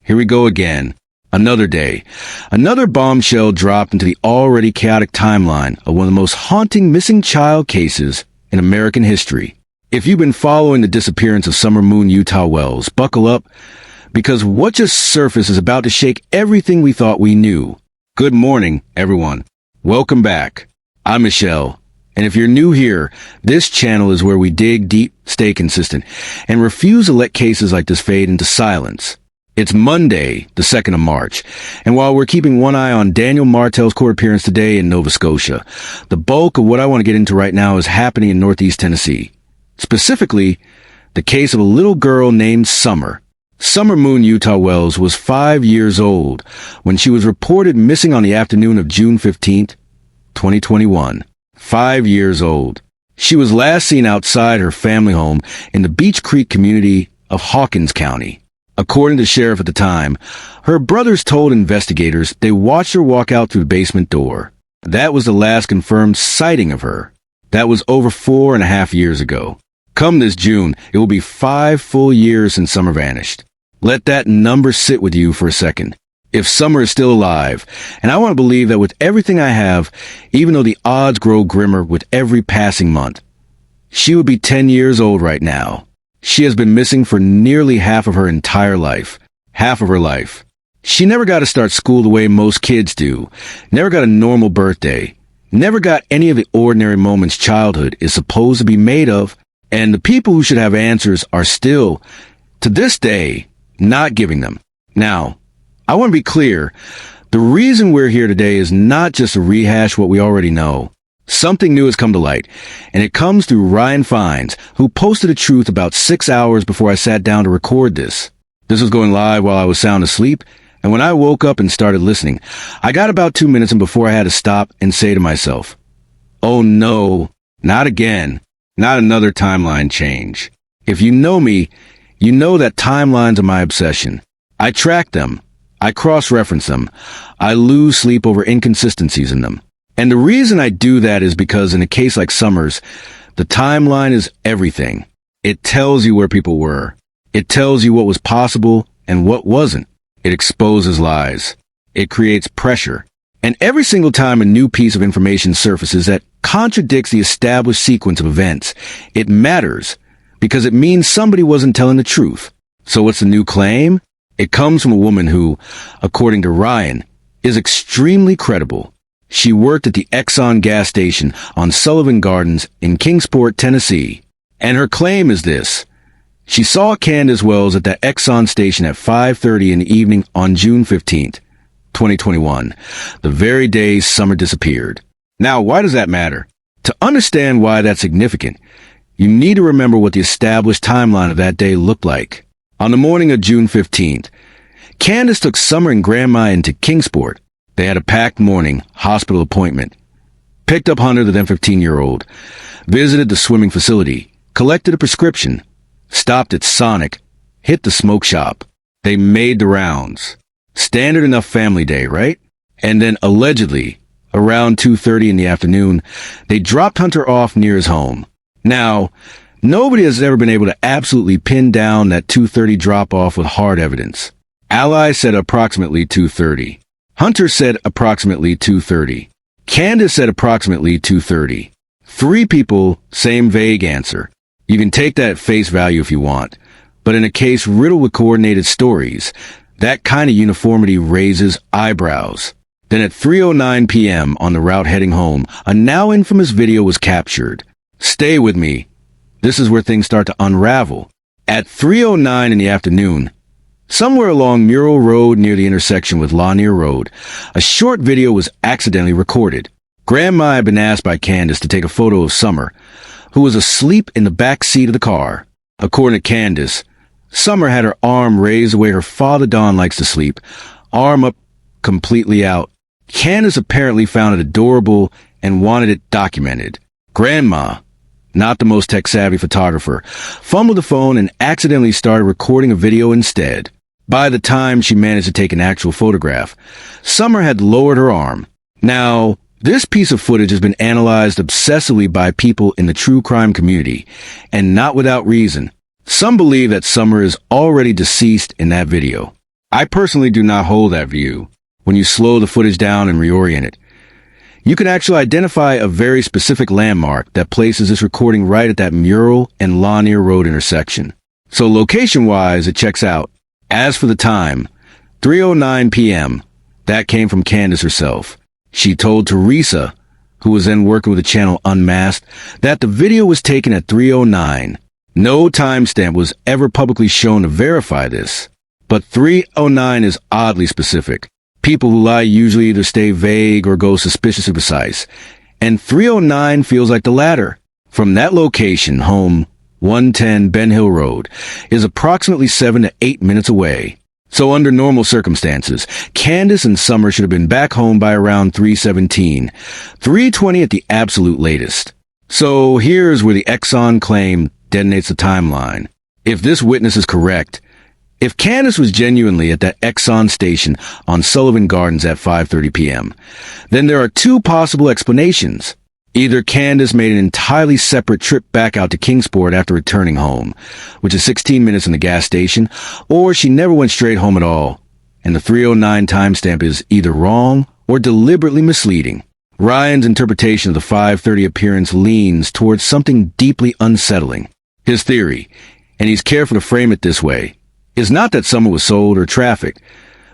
Here we go again. Another day. Another bombshell dropped into the already chaotic timeline of one of the most haunting missing child cases in American history. If you've been following the disappearance of Summer Moon Utah Wells, buckle up, because what just surfaced is about to shake everything we thought we knew. Good morning, everyone. Welcome back. I'm Michelle, and if you're new here, this channel is where we dig deep, stay consistent, and refuse to let cases like this fade into silence. It's Monday, the 2nd of March, and while we're keeping one eye on Daniel Martel's court appearance today in Nova Scotia, the bulk of what I want to get into right now is happening in Northeast Tennessee. Specifically, the case of a little girl named Summer. Summer Moon Utah Wells was 5 years old when she was reported missing on the afternoon of June 15th, 2021. 5 years old. She was last seen outside her family home in the Beech Creek community of Hawkins County. According to the sheriff at the time, her brothers told investigators they watched her walk out through the basement door. That was the last confirmed sighting of her. That was over 4.5 years ago. Come this June, it will be 5 full years since Summer vanished. Let that number sit with you for a second. If Summer is still alive, and I want to believe that with everything I have, even though the odds grow grimmer with every passing month, she would be 10 years old right now. She has been missing for nearly half of her entire life. Half of her life. She never got to start school the way most kids do. Never got a normal birthday. Never got any of the ordinary moments childhood is supposed to be made of. And the people who should have answers are still, to this day, not giving them. Now, I want to be clear. The reason we're here today is not just to rehash what we already know. Something new has come to light, and it comes through Ryan Fines, who posted the truth about 6 hours before I sat down to record this. This was going live while I was sound asleep, and when I woke up and started listening, I got about 2 minutes in before I had to stop and say to myself, oh no, not again, not another timeline change. If you know me, you know that timelines are my obsession. I track them. I cross-reference them. I lose sleep over inconsistencies in them. And the reason I do that is because in a case like Summer's, the timeline is everything. It tells you where people were. It tells you what was possible and what wasn't. It exposes lies. It creates pressure. And every single time a new piece of information surfaces that contradicts the established sequence of events, it matters because it means somebody wasn't telling the truth. So what's the new claim? It comes from a woman who, according to Ryan, is extremely credible. She worked at the Exxon gas station on Sullivan Gardens in Kingsport, Tennessee. And her claim is this. She saw Candus Wells at that Exxon station at 5:30 in the evening on June 15th, 2021, the very day Summer disappeared. Now, why does that matter? To understand why that's significant, you need to remember what the established timeline of that day looked like. On the morning of June 15th, Candus took Summer and Grandma into Kingsport. They had a packed morning, hospital appointment. Picked up Hunter, the then 15-year-old, visited the swimming facility, collected a prescription, stopped at Sonic, hit the smoke shop. They made the rounds. Standard enough family day, right? And then allegedly, around 2:30 in the afternoon, they dropped Hunter off near his home. Now, nobody has ever been able to absolutely pin down that 2:30 drop-off with hard evidence. Ally said approximately 2:30. Hunter said approximately 2:30. Candus said approximately 2:30. 3 people, same vague answer. You can take that at face value if you want, but in a case riddled with coordinated stories, that kind of uniformity raises eyebrows. Then at 3:09 p.m. on the route heading home, a now infamous video was captured. Stay with me. This is where things start to unravel. At 3:09 in the afternoon, somewhere along Mural Road near the intersection with Lanier Road, a short video was accidentally recorded. Grandma had been asked by Candus to take a photo of Summer, who was asleep in the back seat of the car. According to Candus, Summer had her arm raised the way her father Don likes to sleep, arm up, completely out. Candus apparently found it adorable and wanted it documented. Grandma, not the most tech-savvy photographer, fumbled the phone and accidentally started recording a video instead. By the time she managed to take an actual photograph, Summer had lowered her arm. Now, this piece of footage has been analyzed obsessively by people in the true crime community, and not without reason. Some believe that Summer is already deceased in that video. I personally do not hold that view. When you slow the footage down and reorient it, you can actually identify a very specific landmark that places this recording right at that Mural and Lanier Road intersection. So location-wise, it checks out. As for the time, 3:09 p.m., that came from Candus herself. She told Teresa, who was then working with the channel Unmasked, that the video was taken at 3:09. No timestamp was ever publicly shown to verify this. But 3:09 is oddly specific. People who lie usually either stay vague or go suspiciously precise. And 3:09 feels like the latter. From that location, home 110 Ben Hill Road is approximately 7 to 8 minutes away. So under normal circumstances, Candus and Summer should have been back home by around 3:17, 3:20 at the absolute latest. So here's where the Exxon claim detonates the timeline. If this witness is correct, if Candus was genuinely at that Exxon station on Sullivan Gardens at 5:30 p.m., then there are two possible explanations. Either Candus made an entirely separate trip back out to Kingsport after returning home, which is 16 minutes in the gas station, or she never went straight home at all, and the 3:09 timestamp is either wrong or deliberately misleading. Ryan's interpretation of the 5:30 appearance leans towards something deeply unsettling. His theory, and he's careful to frame it this way, is not that Summer was sold or trafficked,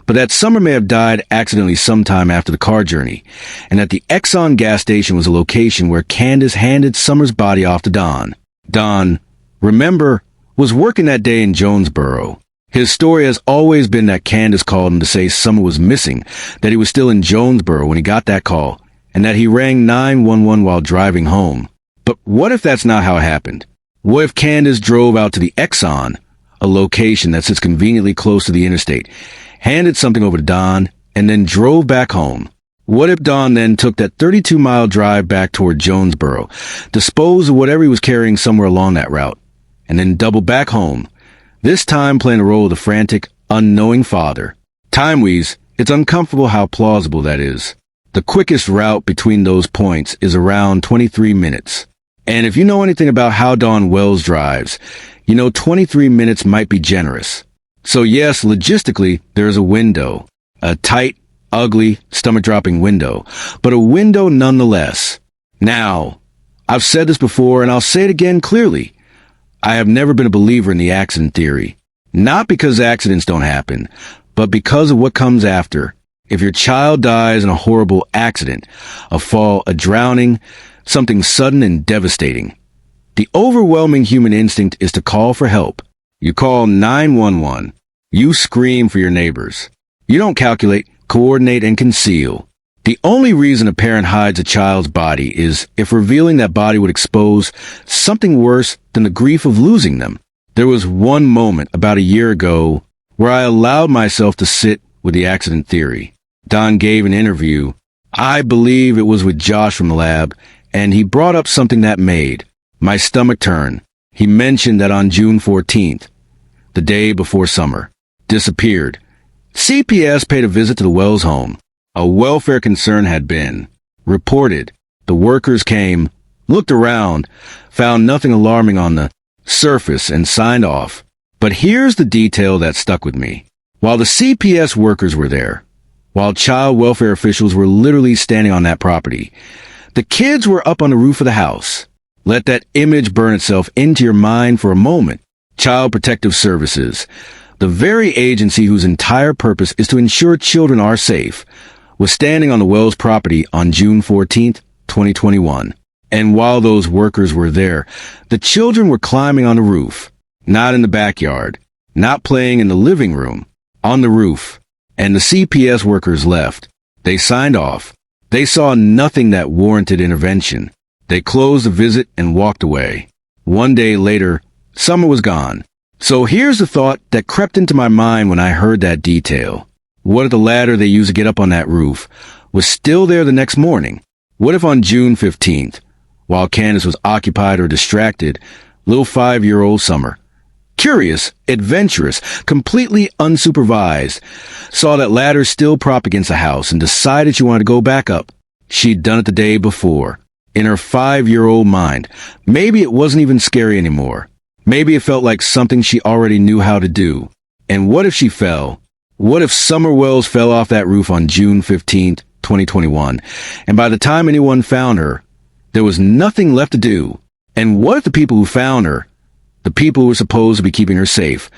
but that Summer may have died accidentally sometime after the car journey, and that the Exxon gas station was a location where Candus handed Summer's body off to Don. Don, remember, was working that day in Jonesboro. His story has always been that Candus called him to say Summer was missing, that he was still in Jonesboro when he got that call, and that he rang 911 while driving home. But what if that's not how it happened? What if Candus drove out to the Exxon, a location that sits conveniently close to the interstate, handed something over to Don, and then drove back home? What if Don then took that 32-mile drive back toward Jonesboro, disposed of whatever he was carrying somewhere along that route, and then doubled back home, this time playing the role of the frantic, unknowing father? Time-wise, it's uncomfortable how plausible that is. The quickest route between those points is around 23 minutes. And if you know anything about how Dawn Wells drives, you know 23 minutes might be generous. So yes, logistically, there is a window. A tight, ugly, stomach-dropping window, but a window nonetheless. Now, I've said this before and I'll say it again clearly. I have never been a believer in the accident theory. Not because accidents don't happen, but because of what comes after. If your child dies in a horrible accident, a fall, a drowning, something sudden and devastating, the overwhelming human instinct is to call for help. You call 911. You scream for your neighbors. You don't calculate, coordinate, and conceal. The only reason a parent hides a child's body is if revealing that body would expose something worse than the grief of losing them. There was one moment about a year ago where I allowed myself to sit with the accident theory. Don gave an interview. I believe it was with Josh from the lab, and he brought up something that made my stomach turn. He mentioned that on June 14th, the day before Summer disappeared, CPS paid a visit to the Wells home. A welfare concern had been reported. The workers came, looked around, found nothing alarming on the surface, and signed off. But here's the detail that stuck with me. While the CPS workers were there, while child welfare officials were literally standing on that property, the kids were up on the roof of the house. Let that image burn itself into your mind for a moment. Child Protective Services, the very agency whose entire purpose is to ensure children are safe, was standing on the Wells property on June 14th, 2021. And while those workers were there, the children were climbing on the roof, not in the backyard, not playing in the living room, on the roof. And the CPS workers left. They signed off. They saw nothing that warranted intervention. They closed the visit and walked away. One day later, Summer was gone. So here's the thought that crept into my mind when I heard that detail. What if the ladder they used to get up on that roof was still there the next morning? What if on June 15th, while Candus was occupied or distracted, little 5-year-old Summer, curious, adventurous, completely unsupervised, saw that ladder still propped against the house and decided she wanted to go back up? She'd done it the day before. In her 5-year-old mind, maybe it wasn't even scary anymore. Maybe it felt like something she already knew how to do. And what if she fell? What if Summer Wells fell off that roof on June 15th, 2021, and by the time anyone found her, there was nothing left to do? And what if the people who found her, the people who were supposed to be keeping her safe,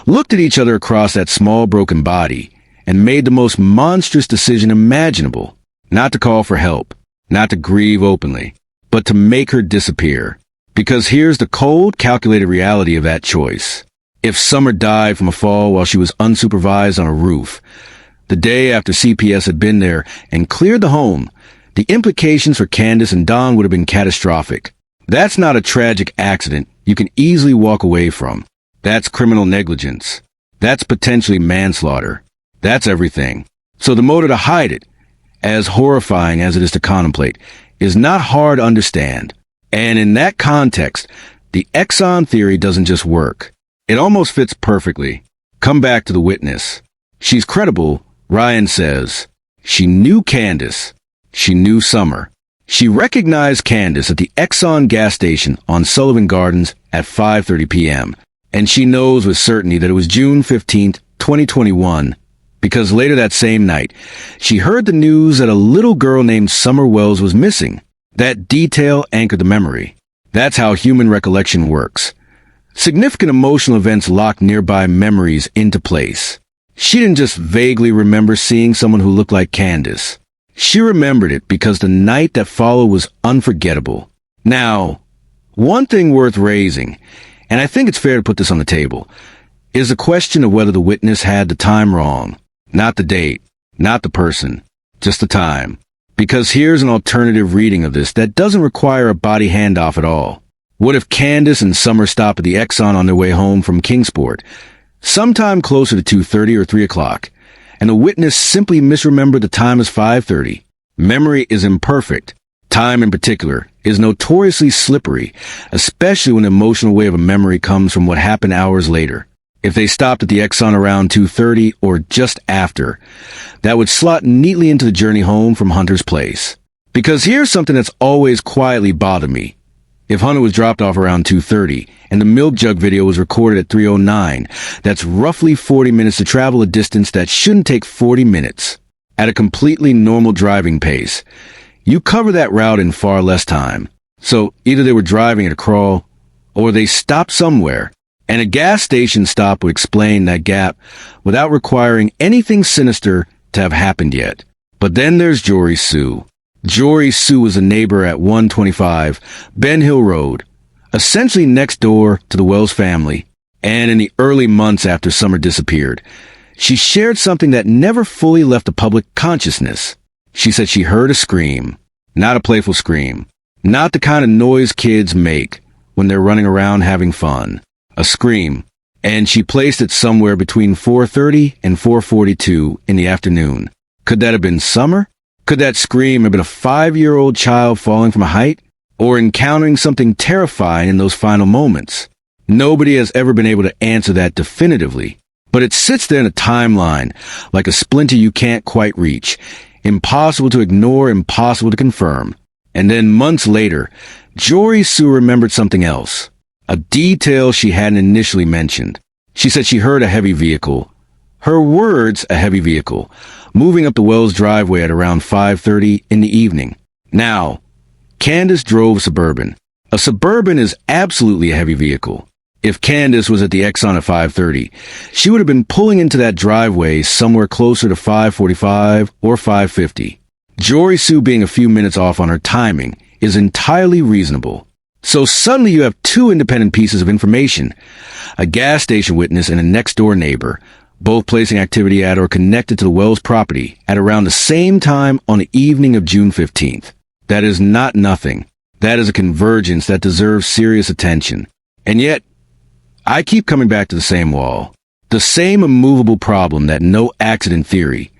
looked at each other across that small broken body and made the most monstrous decision imaginable? Not to call for help, not to grieve openly, but to make her disappear. Because here's the cold, calculated reality of that choice. If Summer died from a fall while she was unsupervised on a roof, the day after CPS had been there and cleared the home, the implications for Candus and Don would have been catastrophic. That's not a tragic accident you can easily walk away from. That's criminal negligence. That's potentially manslaughter. That's everything. So the motive to hide it, as horrifying as it is to contemplate, is not hard to understand. And in that context, the Exxon theory doesn't just work. It almost fits perfectly. Come back to the witness. She's credible, Ryan says. She knew Candus. She knew Summer. She recognized Candus at the Exxon gas station on Sullivan Gardens at 5:30 p.m. And she knows with certainty that it was June 15th, 2021, because later that same night, she heard the news that a little girl named Summer Wells was missing. That detail anchored the memory. That's how human recollection works. Significant emotional events lock nearby memories into place. She didn't just vaguely remember seeing someone who looked like Candus. She remembered it because the night that followed was unforgettable. Now, one thing worth raising, and I think it's fair to put this on the table, is the question of whether the witness had the time wrong. Not the date, not the person, just the time. Because here's an alternative reading of this that doesn't require a body handoff at all. What if Candus and Summer stopped at the Exxon on their way home from Kingsport, sometime closer to 2:30 or 3 o'clock, and the witness simply misremembered the time as 5:30? Memory is imperfect. Time, in particular, is notoriously slippery, especially when the emotional wave of memory comes from what happened hours later. If they stopped at the Exxon around 2:30 or just after, that would slot neatly into the journey home from Hunter's place. Because here's something that's always quietly bothered me. If Hunter was dropped off around 2:30 and the milk jug video was recorded at 3:09, that's roughly 40 minutes to travel a distance that shouldn't take 40 minutes. At a completely normal driving pace, you cover that route in far less time. So either they were driving at a crawl, or they stopped somewhere. And a gas station stop would explain that gap without requiring anything sinister to have happened yet. But then there's Jory Sue. Jory Sue was a neighbor at 125 Ben Hill Road, essentially next door to the Wells family. And in the early months after Summer disappeared, she shared something that never fully left the public consciousness. She said she heard a scream, not a playful scream, not the kind of noise kids make when they're running around having fun. A scream, and she placed it somewhere between 4:30 and 4:42 in the afternoon. Could that have been Summer? Could that scream have been a 5-year-old child falling from a height? Or encountering something terrifying in those final moments? Nobody has ever been able to answer that definitively, but it sits there in a timeline, like a splinter you can't quite reach. Impossible to ignore, impossible to confirm. And then months later, Jory Sue remembered something else. A detail she hadn't initially mentioned. She said she heard a heavy vehicle. Her words, a heavy vehicle, moving up the Wells driveway at around 5:30 in the evening. Now, Candus drove a Suburban. A Suburban is absolutely a heavy vehicle. If Candus was at the Exxon at 5:30, she would have been pulling into that driveway somewhere closer to 5:45 or 5:50. Jory Sue being a few minutes off on her timing is entirely reasonable. So suddenly you have two independent pieces of information, a gas station witness and a next-door neighbor, both placing activity at or connected to the Wells property at around the same time on the evening of June 15th. That is not nothing. That is a convergence that deserves serious attention. And yet, I keep coming back to the same wall, the same immovable problem that no accident theory,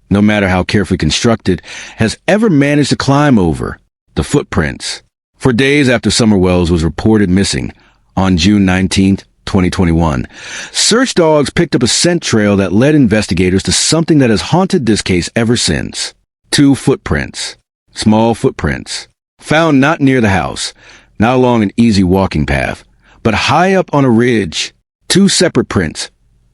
no matter how carefully constructed, has ever managed to climb over: the footprints. For days after Summer Wells was reported missing, on June 19th, 2021, search dogs picked up a scent trail that led investigators to something that has haunted this case ever since. 2 footprints. Small footprints. Found not near the house, not along an easy walking path, but high up on a ridge. 2 separate prints,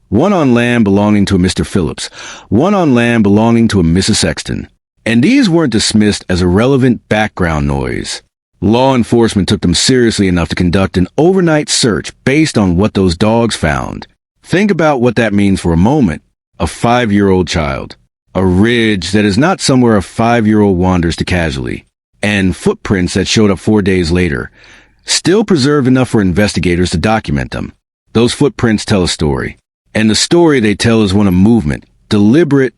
one on land belonging to a Mr. Phillips, one on land belonging to a Mrs. Sexton. And these weren't dismissed as irrelevant background noise. Law enforcement took them seriously enough to conduct an overnight search based on what those dogs found. Think about what that means for a moment. A 5-year-old child. A ridge that is not somewhere a 5-year-old wanders to casually. And footprints that showed up 4 days later. Still preserved enough for investigators to document them. Those footprints tell a story. And the story they tell is one of movement. Deliberate,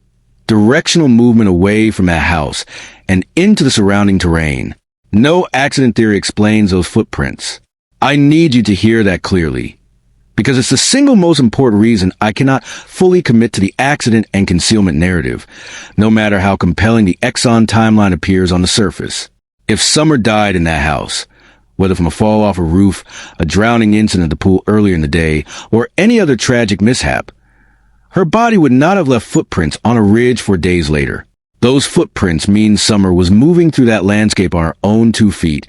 directional movement away from that house and into the surrounding terrain. No accident theory explains those footprints. I need you to hear that clearly, because it's the single most important reason I cannot fully commit to the accident and concealment narrative, no matter how compelling the Exxon timeline appears on the surface. If Summer died in that house, whether from a fall off a roof, a drowning incident at the pool earlier in the day, or any other tragic mishap, her body would not have left footprints on a ridge 4 days later. Those footprints mean Summer was moving through that landscape on her own 2 feet,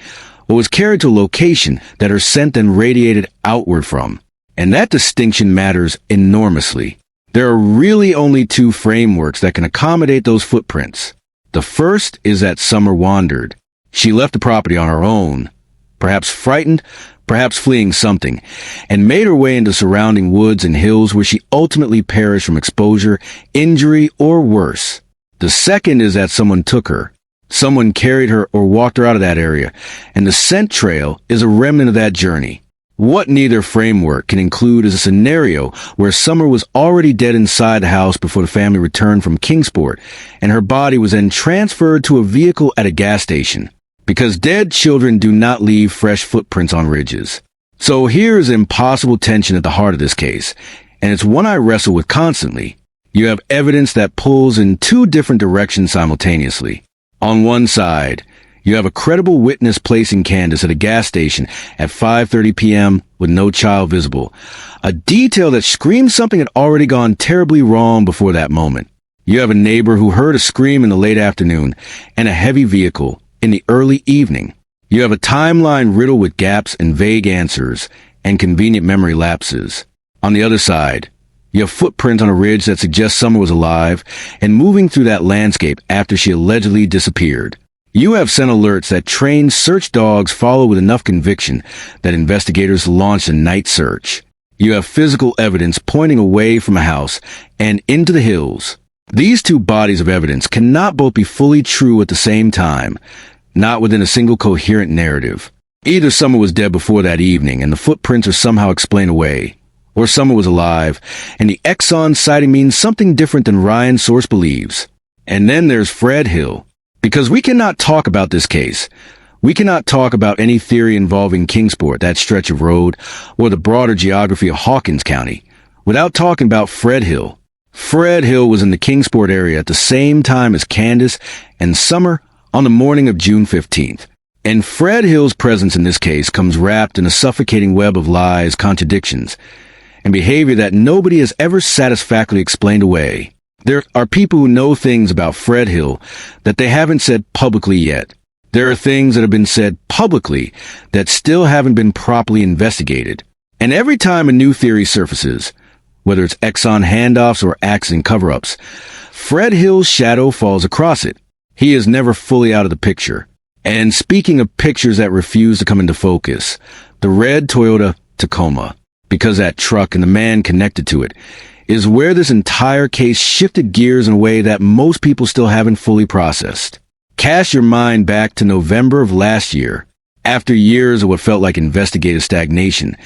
or was carried to a location that her scent then radiated outward from. And that distinction matters enormously. There are really only 2 frameworks that can accommodate those footprints. The first is that Summer wandered. She left the property on her own, perhaps frightened, perhaps fleeing something, and made her way into surrounding woods and hills where she ultimately perished from exposure, injury, or worse. The second is that someone took her. Someone carried her or walked her out of that area, and the scent trail is a remnant of that journey. What neither framework can include is a scenario where Summer was already dead inside the house before the family returned from Kingsport, and her body was then transferred to a vehicle at a gas station. Because dead children do not leave fresh footprints on ridges. So here is impossible tension at the heart of this case, and it's one I wrestle with constantly. You have evidence that pulls in 2 different directions simultaneously. On one side, you have a credible witness placing Candus at a gas station at 5:30 p.m. with no child visible. A detail that screams something had already gone terribly wrong before that moment. You have a neighbor who heard a scream in the late afternoon and a heavy vehicle in the early evening. You have a timeline riddled with gaps and vague answers and convenient memory lapses. On the other side, you have footprints on a ridge that suggest Summer was alive and moving through that landscape after she allegedly disappeared. You have sent alerts that trained search dogs follow with enough conviction that investigators launched a night search. You have physical evidence pointing away from a house and into the hills. These 2 bodies of evidence cannot both be fully true at the same time, not within a single coherent narrative. Either Summer was dead before that evening and the footprints are somehow explained away, or Summer was alive, and the Exxon sighting means something different than Ryan's source believes. And then there's Fred Hill. Because we cannot talk about this case. We cannot talk about any theory involving Kingsport, that stretch of road, or the broader geography of Hawkins County, without talking about Fred Hill. Fred Hill was in the Kingsport area at the same time as Candus and Summer on the morning of June 15th. And Fred Hill's presence in this case comes wrapped in a suffocating web of lies, contradictions, and behavior that nobody has ever satisfactorily explained away. There are people who know things about Fred Hill that they haven't said publicly yet. There are things that have been said publicly that still haven't been properly investigated. And every time a new theory surfaces, whether it's Exxon handoffs or accident cover-ups, Fred Hill's shadow falls across it. He is never fully out of the picture. And speaking of pictures that refuse to come into focus, the red Toyota Tacoma, because that truck and the man connected to it, is where this entire case shifted gears in a way that most people still haven't fully processed. Cast your mind back to November of last year, after years of what felt like investigative stagnation,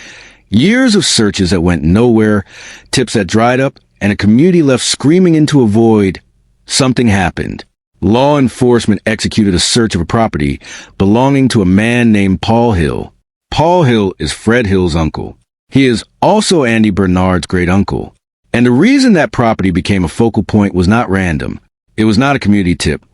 years of searches that went nowhere, tips that dried up, and a community left screaming into a void. Something happened. Law enforcement executed a search of a property belonging to a man named Paul Hill. Paul Hill is Fred Hill's uncle. He is also Andy Bernard's great-uncle. And the reason that property became a focal point was not random. It was not a community tip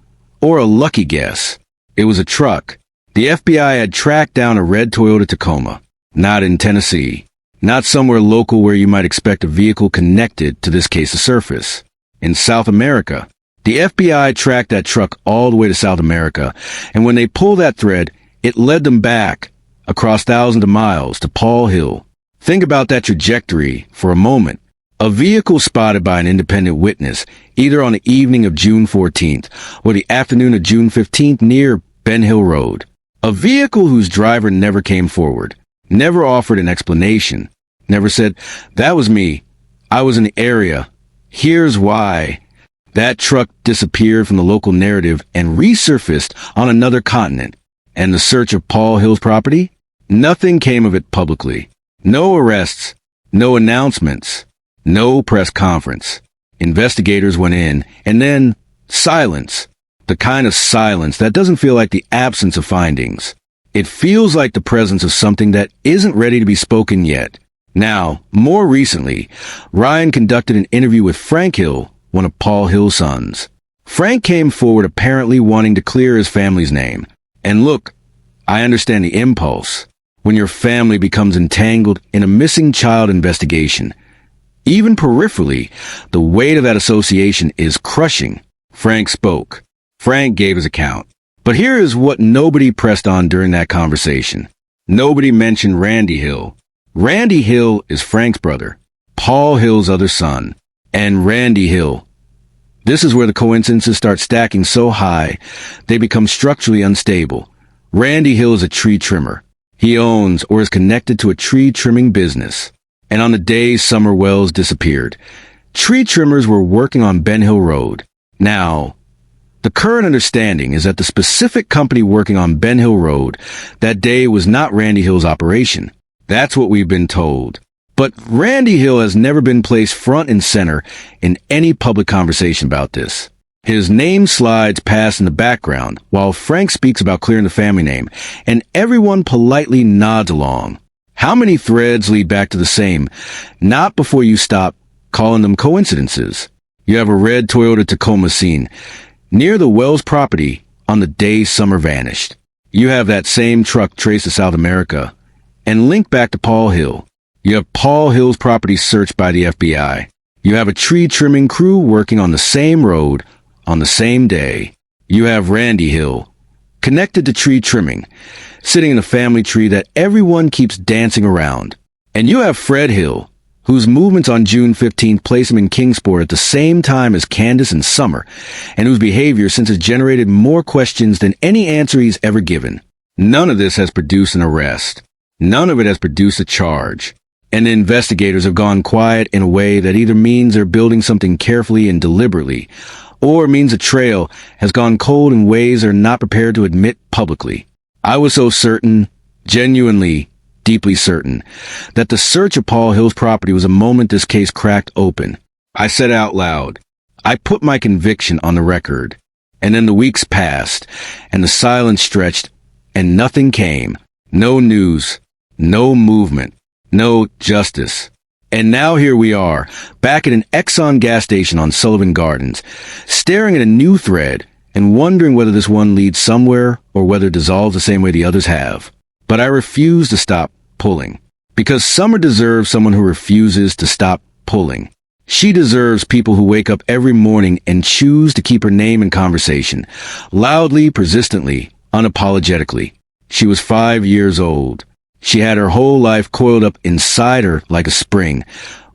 or a lucky guess. It was a truck. The FBI had tracked down a red Toyota Tacoma, not in Tennessee, not somewhere local where you might expect a vehicle connected to this case to surface. In South America, the FBI tracked that truck all the way to South America, and when they pulled that thread, it led them back across thousands of miles to Paul Hill. Think about that trajectory for a moment. A vehicle spotted by an independent witness, either on the evening of June 14th or the afternoon of June 15th near Ben Hill Road. A vehicle whose driver never came forward, never offered an explanation, never said, "That was me. I was in the area. Here's why." That truck disappeared from the local narrative and resurfaced on another continent. And the search of Paul Hill's property? Nothing came of it publicly. No arrests, no announcements, no press conference. Investigators went in, and then silence. The kind of silence that doesn't feel like the absence of findings. It feels like the presence of something that isn't ready to be spoken yet. Now, more recently, Ryan conducted an interview with Frank Hill, one of Paul Hill's sons. Frank came forward apparently wanting to clear his family's name. And look, I understand the impulse. When your family becomes entangled in a missing child investigation, even peripherally, the weight of that association is crushing. Frank spoke. Frank gave his account. But here is what nobody pressed on during that conversation. Nobody mentioned Randy Hill. Randy Hill is Frank's brother, Paul Hill's other son, and Randy Hill. This is where the coincidences start stacking so high, they become structurally unstable. Randy Hill is a tree trimmer. He owns or is connected to a tree trimming business. And on the day Summer Wells disappeared, tree trimmers were working on Ben Hill Road. Now, the current understanding is that the specific company working on Ben Hill Road that day was not Randy Hill's operation. That's what we've been told. But Randy Hill has never been placed front and center in any public conversation about this. His name slides past in the background while Frank speaks about clearing the family name, and everyone politely nods along. How many threads lead back to the same? Not before you stop calling them coincidences. You have a red Toyota Tacoma seen near the Wells property on the day Summer vanished. You have that same truck traced to South America and linked back to Paul Hill. You have Paul Hill's property searched by the FBI. You have a tree trimming crew working on the same road on the same day. You have Randy Hill, connected to tree trimming, sitting in a family tree that everyone keeps dancing around. And you have Fred Hill, whose movements on June 15th place him in Kingsport at the same time as Candus and Summer, and whose behavior since has generated more questions than any answer he's ever given. None of this has produced an arrest. None of it has produced a charge. And the investigators have gone quiet in a way that either means they're building something carefully and deliberately, or means a trail has gone cold in ways they're not prepared to admit publicly. I was so certain, genuinely, deeply certain, that the search of Paul Hill's property was a moment this case cracked open. I said out loud. I put my conviction on the record. And then the weeks passed, and the silence stretched, and nothing came. No news, no movement. No justice. And now here we are, back at an Exxon gas station on Sullivan Gardens, staring at a new thread and wondering whether this one leads somewhere or whether it dissolves the same way the others have. But I refuse to stop pulling. Because Summer deserves someone who refuses to stop pulling. She deserves people who wake up every morning and choose to keep her name in conversation, loudly, persistently, unapologetically. She was 5 years old. She had her whole life coiled up inside her like a spring,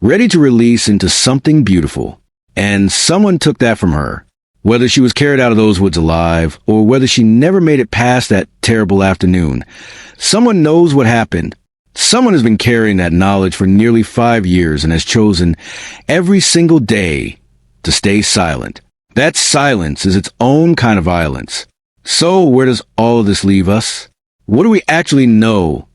ready to release into something beautiful. And someone took that from her. Whether she was carried out of those woods alive, or whether she never made it past that terrible afternoon, someone knows what happened. Someone has been carrying that knowledge for nearly 5 years and has chosen every single day to stay silent. That silence is its own kind of violence. So where does all of this leave us? What do we actually know?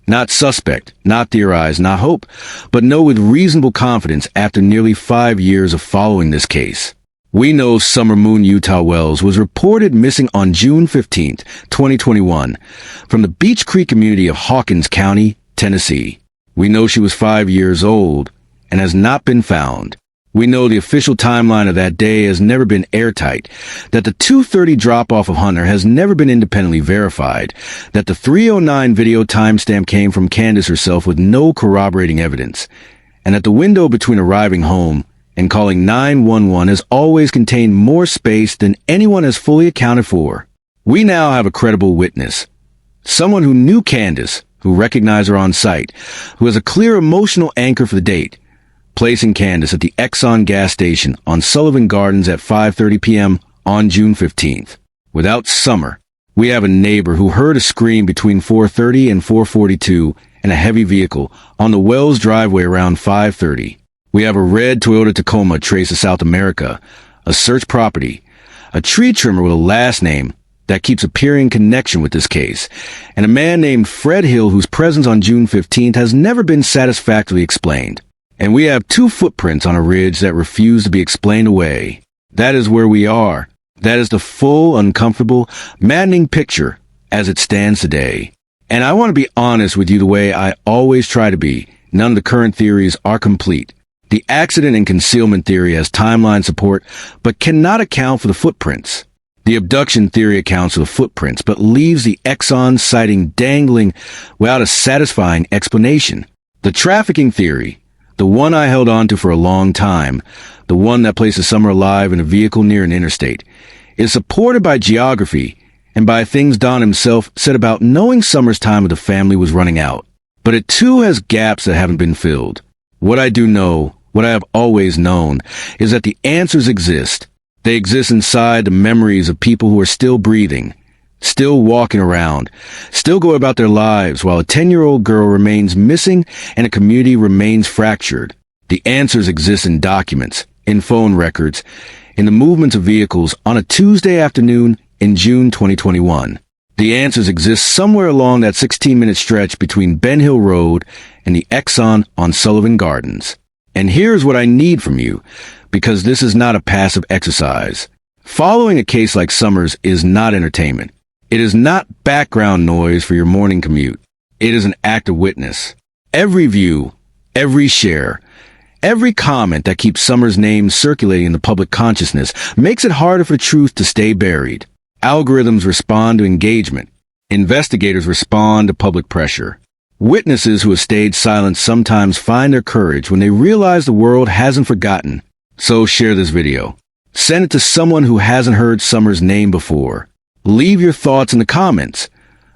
Not suspect, not theorize, not hope, but know with reasonable confidence after nearly 5 years of following this case. We know Summer Moon Utah Wells was reported missing on June 15th, 2021, from the Beech Creek community of Hawkins County, Tennessee. We know she was 5 years old and has not been found. We know the official timeline of that day has never been airtight, that the 2:30 drop-off of Hunter has never been independently verified, that the 3:09 video timestamp came from Candus herself with no corroborating evidence, and that the window between arriving home and calling 911 has always contained more space than anyone has fully accounted for. We now have a credible witness, someone who knew Candus, who recognized her on site, who has a clear emotional anchor for the date, placing Candus at the Exxon gas station on Sullivan Gardens at 5:30 p.m. on June 15th. Without Summer, we have a neighbor who heard a scream between 4:30 and 4:42 in a heavy vehicle on the Wells driveway around 5:30. We have a red Toyota Tacoma traced to South America, a search property, a tree trimmer with a last name that keeps appearing in connection with this case, and a man named Fred Hill whose presence on June 15th has never been satisfactorily explained. And we have 2 footprints on a ridge that refuse to be explained away. That is where we are. That is the full, uncomfortable, maddening picture as it stands today. And I want to be honest with you the way I always try to be. None of the current theories are complete. The accident and concealment theory has timeline support, but cannot account for the footprints. The abduction theory accounts for the footprints, but leaves the Exxon sighting dangling without a satisfying explanation. The trafficking theory, the one I held on to for a long time, the one that places Summer alive in a vehicle near an interstate, is supported by geography and by things Don himself said about knowing Summer's time with the family was running out. But it too has gaps that haven't been filled. What I do know, what I have always known, is that the answers exist. They exist inside the memories of people who are still breathing, still walking around, still go about their lives while a 10-year-old girl remains missing and a community remains fractured. The answers exist in documents, in phone records, in the movements of vehicles on a Tuesday afternoon in June 2021. The answers exist somewhere along that 16-minute stretch between Ben Hill Road and the Exxon on Sullivan Gardens. And here's what I need from you, because this is not a passive exercise. Following a case like Summer's is not entertainment. It is not background noise for your morning commute. It is an act of witness. Every view, every share, every comment that keeps Summer's name circulating in the public consciousness makes it harder for truth to stay buried. Algorithms respond to engagement. Investigators respond to public pressure. Witnesses who have stayed silent sometimes find their courage when they realize the world hasn't forgotten. So share this video. Send it to someone who hasn't heard Summer's name before. Leave your thoughts in the comments,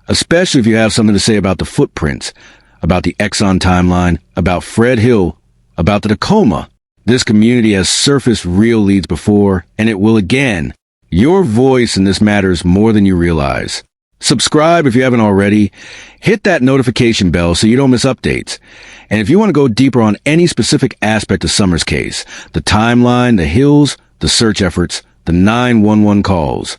especially if you have something to say about the footprints, about the Exxon timeline, about Fred Hill, about the Tacoma. This community has surfaced real leads before, and it will again. Your voice in this matters more than you realize. Subscribe if you haven't already. Hit that notification bell so you don't miss updates. And if you want to go deeper on any specific aspect of Summer's case, the timeline, the hills, the search efforts, the 911 calls,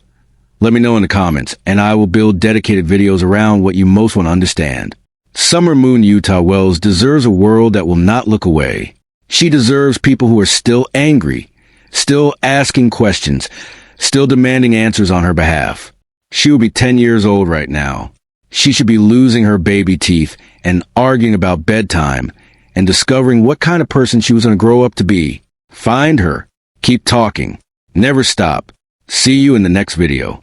let me know in the comments, and I will build dedicated videos around what you most want to understand. Summer Moon Utah Wells deserves a world that will not look away. She deserves people who are still angry, still asking questions, still demanding answers on her behalf. She will be 10 years old right now. She should be losing her baby teeth and arguing about bedtime and discovering what kind of person she was going to grow up to be. Find her. Keep talking. Never stop. See you in the next video.